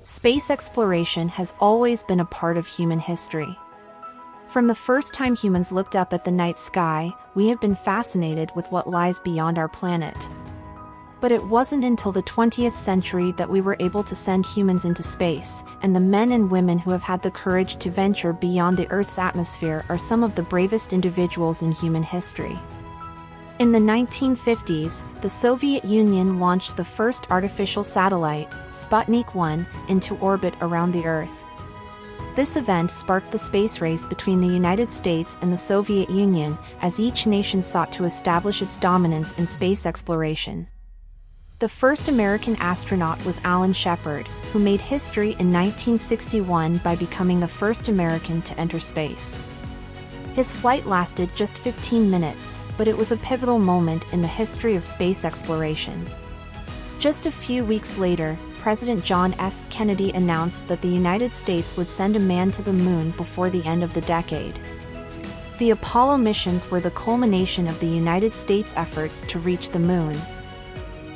Space exploration has always been a part of human history. From the first time humans looked up at the night sky, we have been fascinated with what lies beyond our planet. But it wasn't until the 20th century that we were able to send humans into space, and the men and women who have had the courage to venture beyond the Earth's atmosphere are some of the bravest individuals in human history. In the 1950s, the Soviet Union launched the first artificial satellite, Sputnik 1, into orbit around the Earth. This event sparked the space race between the United States and the Soviet Union, as each nation sought to establish its dominance in space exploration. The first American astronaut was Alan Shepard, who made history in 1961 by becoming the first American to enter space. His flight lasted just 15 minutes, but it was a pivotal moment in the history of space exploration. Just a few weeks later, President John F. Kennedy announced that the United States would send a man to the moon before the end of the decade. The Apollo missions were the culmination of the United States' efforts to reach the moon.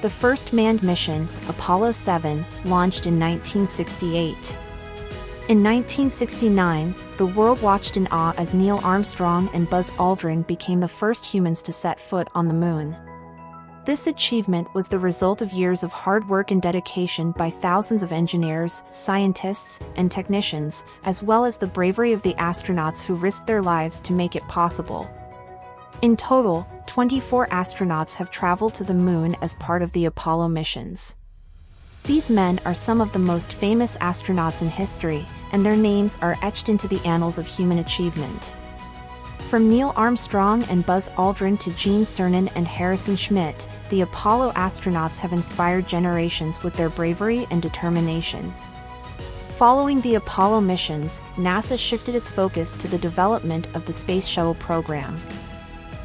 The first manned mission, Apollo 7, launched in 1968. In 1969, the world watched in awe as Neil Armstrong and Buzz Aldrin became the first humans to set foot on the moon. This achievement was the result of years of hard work and dedication by thousands of engineers, scientists, and technicians, as well as the bravery of the astronauts who risked their lives to make it possible. In total, 24 astronauts have traveled to the moon as part of the Apollo missions. These men are some of the most famous astronauts in history, and their names are etched into the annals of human achievement. From Neil Armstrong and Buzz Aldrin to Gene Cernan and Harrison Schmitt, the Apollo astronauts have inspired generations with their bravery and determination. Following the Apollo missions, NASA shifted its focus to the development of the Space Shuttle program.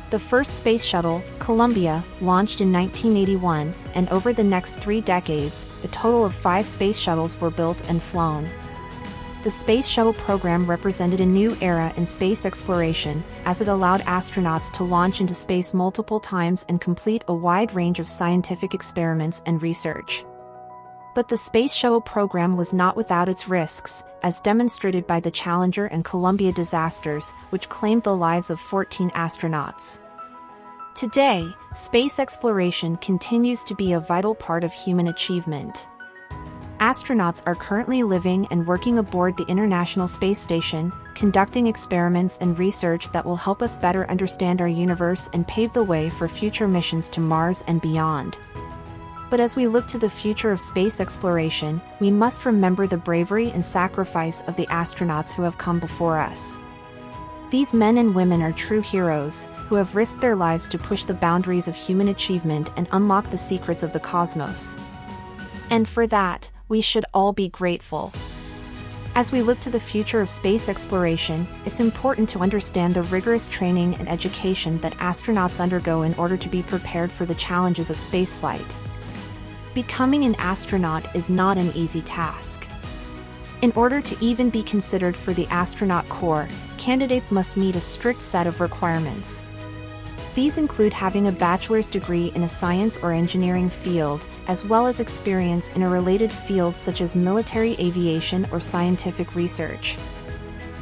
The first space shuttle, Columbia, launched in 1981, and over the next 3 decades, a total of 5 space shuttles were built and flown. The Space Shuttle program represented a new era in space exploration, as it allowed astronauts to launch into space multiple times and complete a wide range of scientific experiments and research. But the Space Shuttle program was not without its risks, as demonstrated by the Challenger and Columbia disasters, which claimed the lives of 14 astronauts. Today, space exploration continues to be a vital part of human achievement. Astronauts are currently living and working aboard the International Space Station, conducting experiments and research that will help us better understand our universe and pave the way for future missions to Mars and beyond. But as we look to the future of space exploration, we must remember the bravery and sacrifice of the astronauts who have come before us. These men and women are true heroes, who have risked their lives to push the boundaries of human achievement and unlock the secrets of the cosmos. And for that, we should all be grateful. As we look to the future of space exploration, it's important to understand the rigorous training and education that astronauts undergo in order to be prepared for the challenges of spaceflight. Becoming an astronaut is not an easy task. In order to even be considered for the astronaut corps, candidates must meet a strict set of requirements. These include having a bachelor's degree in a science or engineering field, as well as experience in a related field such as military aviation or scientific research.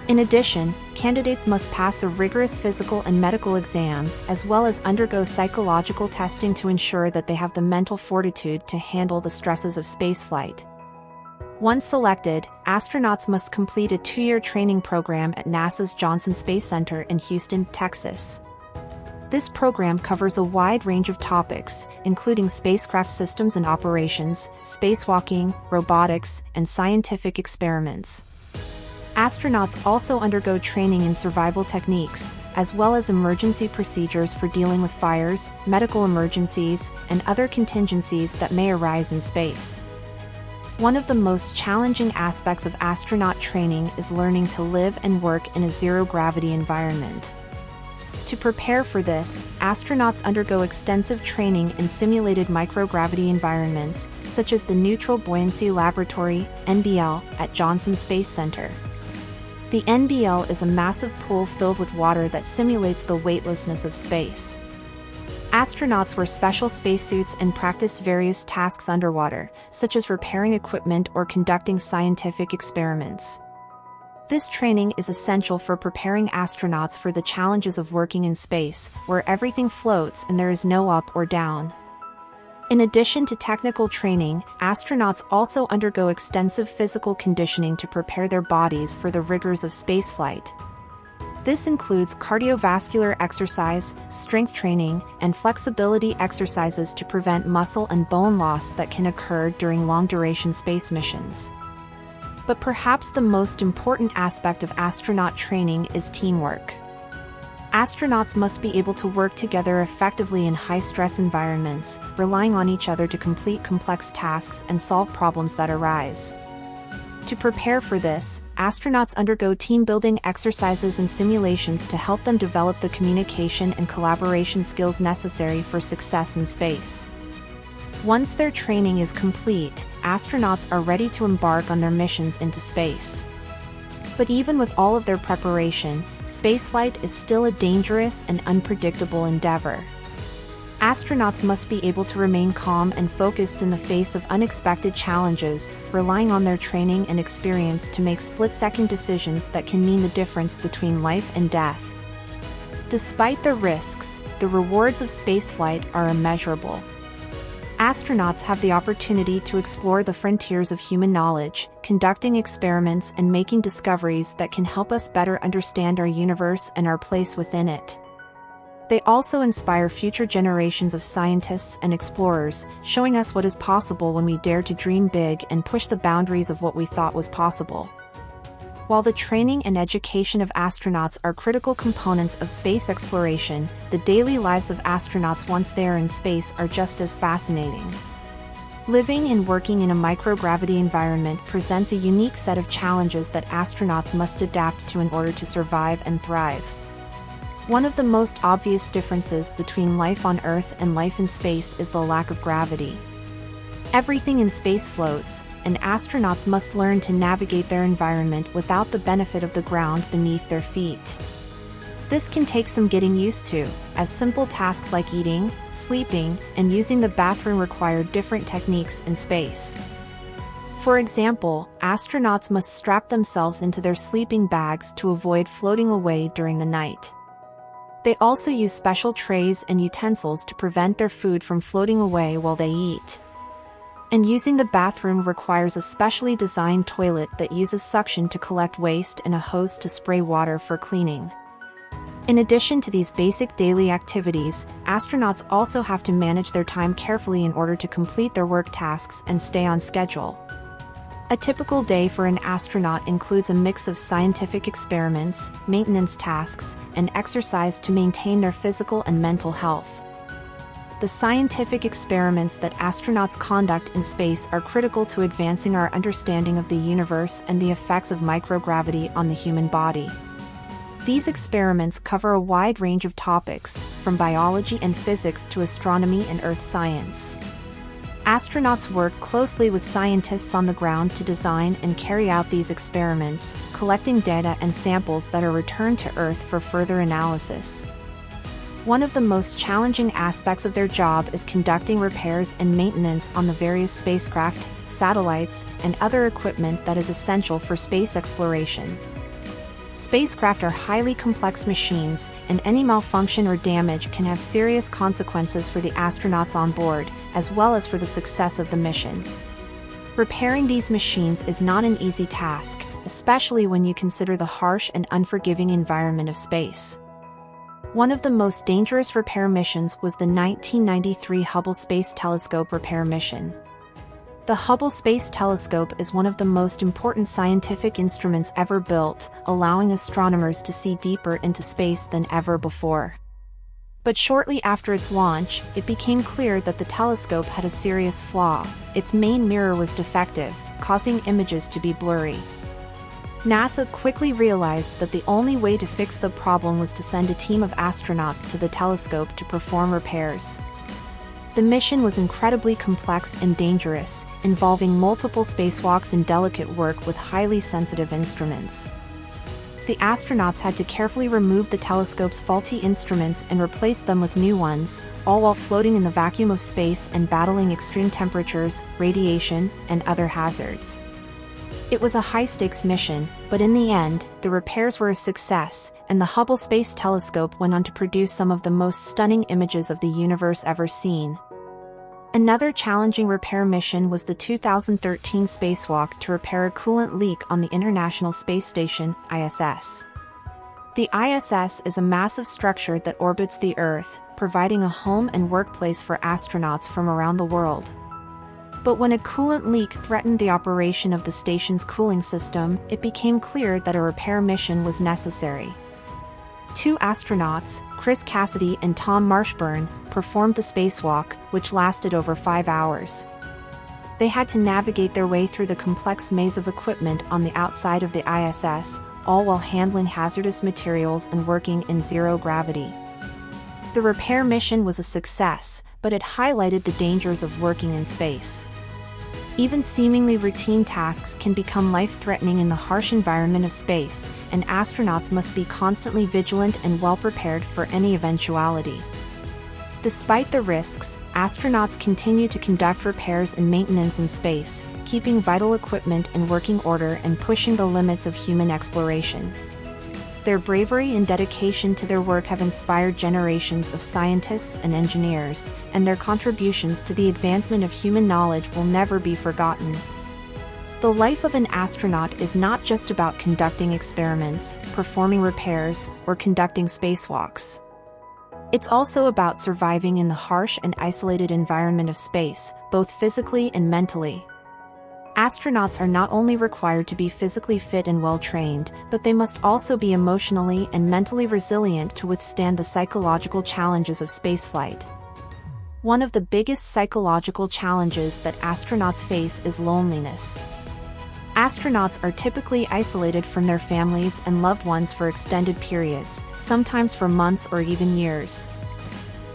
In addition, candidates must pass a rigorous physical and medical exam, as well as undergo psychological testing to ensure that they have the mental fortitude to handle the stresses of spaceflight. Once selected, astronauts must complete a 2-year training program at NASA's Johnson Space Center in Houston, Texas. This program covers a wide range of topics, including spacecraft systems and operations, spacewalking, robotics, and scientific experiments. Astronauts also undergo training in survival techniques, as well as emergency procedures for dealing with fires, medical emergencies, and other contingencies that may arise in space. One of the most challenging aspects of astronaut training is learning to live and work in a zero-gravity environment. To prepare for this, astronauts undergo extensive training in simulated microgravity environments, such as the Neutral Buoyancy Laboratory, NBL, at Johnson Space Center. The NBL is a massive pool filled with water that simulates the weightlessness of space. Astronauts wear special spacesuits and practice various tasks underwater, such as repairing equipment or conducting scientific experiments. This training is essential for preparing astronauts for the challenges of working in space, where everything floats and there is no up or down. In addition to technical training, astronauts also undergo extensive physical conditioning to prepare their bodies for the rigors of spaceflight. This includes cardiovascular exercise, strength training, and flexibility exercises to prevent muscle and bone loss that can occur during long-duration space missions. But perhaps the most important aspect of astronaut training is teamwork. Astronauts must be able to work together effectively in high-stress environments, relying on each other to complete complex tasks and solve problems that arise. To prepare for this, astronauts undergo team-building exercises and simulations to help them develop the communication and collaboration skills necessary for success in space. Once their training is complete, astronauts are ready to embark on their missions into space. But even with all of their preparation, spaceflight is still a dangerous and unpredictable endeavor. Astronauts must be able to remain calm and focused in the face of unexpected challenges, relying on their training and experience to make split-second decisions that can mean the difference between life and death. Despite the risks, the rewards of spaceflight are immeasurable. Astronauts have the opportunity to explore the frontiers of human knowledge, conducting experiments and making discoveries that can help us better understand our universe and our place within it. They also inspire future generations of scientists and explorers, showing us what is possible when we dare to dream big and push the boundaries of what we thought was possible. While the training and education of astronauts are critical components of space exploration, the daily lives of astronauts once they are in space are just as fascinating. Living and working in a microgravity environment presents a unique set of challenges that astronauts must adapt to in order to survive and thrive. One of the most obvious differences between life on Earth and life in space is the lack of gravity. Everything in space floats, and astronauts must learn to navigate their environment without the benefit of the ground beneath their feet. This can take some getting used to, as simple tasks like eating, sleeping, and using the bathroom require different techniques in space. For example, astronauts must strap themselves into their sleeping bags to avoid floating away during the night. They also use special trays and utensils to prevent their food from floating away while they eat. And using the bathroom requires a specially designed toilet that uses suction to collect waste and a hose to spray water for cleaning. In addition to these basic daily activities, astronauts also have to manage their time carefully in order to complete their work tasks and stay on schedule. A typical day for an astronaut includes a mix of scientific experiments, maintenance tasks, and exercise to maintain their physical and mental health. The scientific experiments that astronauts conduct in space are critical to advancing our understanding of the universe and the effects of microgravity on the human body. These experiments cover a wide range of topics, from biology and physics to astronomy and earth science. Astronauts work closely with scientists on the ground to design and carry out these experiments, collecting data and samples that are returned to Earth for further analysis. One of the most challenging aspects of their job is conducting repairs and maintenance on the various spacecraft, satellites, and other equipment that is essential for space exploration. Spacecraft are highly complex machines, and any malfunction or damage can have serious consequences for the astronauts on board, as well as for the success of the mission. Repairing these machines is not an easy task, especially when you consider the harsh and unforgiving environment of space. One of the most dangerous repair missions was the 1993 Hubble Space Telescope repair mission. The Hubble Space Telescope is one of the most important scientific instruments ever built, allowing astronomers to see deeper into space than ever before. But shortly after its launch, it became clear that the telescope had a serious flaw. Its main mirror was defective, causing images to be blurry. NASA quickly realized that the only way to fix the problem was to send a team of astronauts to the telescope to perform repairs. The mission was incredibly complex and dangerous, involving multiple spacewalks and delicate work with highly sensitive instruments. The astronauts had to carefully remove the telescope's faulty instruments and replace them with new ones, all while floating in the vacuum of space and battling extreme temperatures, radiation, and other hazards. It was a high-stakes mission, but in the end, the repairs were a success, and the Hubble Space Telescope went on to produce some of the most stunning images of the universe ever seen. Another challenging repair mission was the 2013 spacewalk to repair a coolant leak on the International Space Station, ISS. The ISS is a massive structure that orbits the Earth, providing a home and workplace for astronauts from around the world. But when a coolant leak threatened the operation of the station's cooling system, it became clear that a repair mission was necessary. 2 astronauts, Chris Cassidy and Tom Marshburn, performed the spacewalk, which lasted over 5 hours. They had to navigate their way through the complex maze of equipment on the outside of the ISS, all while handling hazardous materials and working in zero gravity. The repair mission was a success, but it highlighted the dangers of working in space. Even seemingly routine tasks can become life-threatening in the harsh environment of space, and astronauts must be constantly vigilant and well-prepared for any eventuality. Despite the risks, astronauts continue to conduct repairs and maintenance in space, keeping vital equipment in working order and pushing the limits of human exploration. Their bravery and dedication to their work have inspired generations of scientists and engineers, and their contributions to the advancement of human knowledge will never be forgotten. The life of an astronaut is not just about conducting experiments, performing repairs, or conducting spacewalks. It's also about surviving in the harsh and isolated environment of space, both physically and mentally. Astronauts are not only required to be physically fit and well-trained, but they must also be emotionally and mentally resilient to withstand the psychological challenges of spaceflight. One of the biggest psychological challenges that astronauts face is loneliness. Astronauts are typically isolated from their families and loved ones for extended periods, sometimes for months or even years.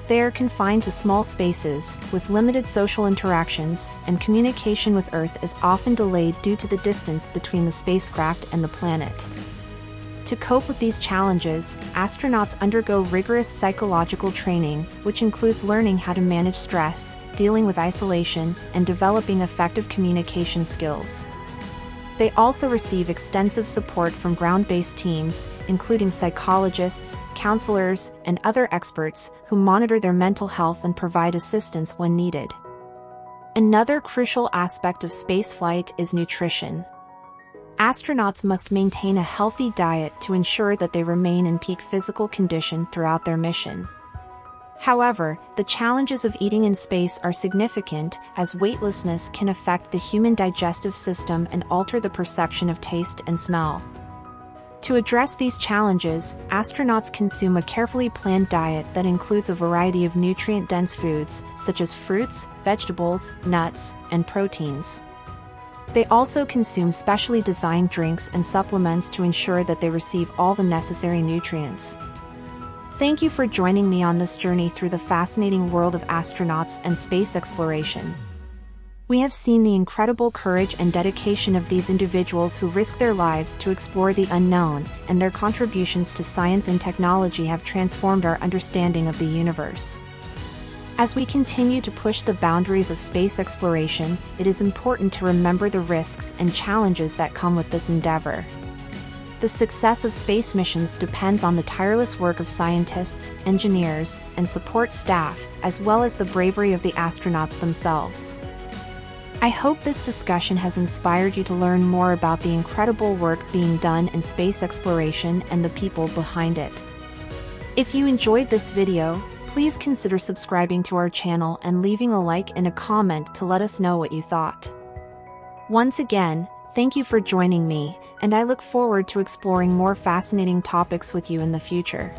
They are confined to small spaces, with limited social interactions, and communication with Earth is often delayed due to the distance between the spacecraft and the planet. To cope with these challenges, astronauts undergo rigorous psychological training, which includes learning how to manage stress, dealing with isolation, and developing effective communication skills. They also receive extensive support from ground-based teams, including psychologists, counselors, and other experts who monitor their mental health and provide assistance when needed. Another crucial aspect of spaceflight is nutrition. Astronauts must maintain a healthy diet to ensure that they remain in peak physical condition throughout their mission. However, the challenges of eating in space are significant, as weightlessness can affect the human digestive system and alter the perception of taste and smell. To address these challenges, astronauts consume a carefully planned diet that includes a variety of nutrient-dense foods, such as fruits, vegetables, nuts, and proteins. They also consume specially designed drinks and supplements to ensure that they receive all the necessary nutrients. Thank you for joining me on this journey through the fascinating world of astronauts and space exploration. We have seen the incredible courage and dedication of these individuals who risk their lives to explore the unknown, and their contributions to science and technology have transformed our understanding of the universe. As we continue to push the boundaries of space exploration, it is important to remember the risks and challenges that come with this endeavor. The success of space missions depends on the tireless work of scientists, engineers, and support staff, as well as the bravery of the astronauts themselves. I hope this discussion has inspired you to learn more about the incredible work being done in space exploration and the people behind it. If you enjoyed this video, please consider subscribing to our channel and leaving a like and a comment to let us know what you thought. Once again, thank you for joining me, and I look forward to exploring more fascinating topics with you in the future.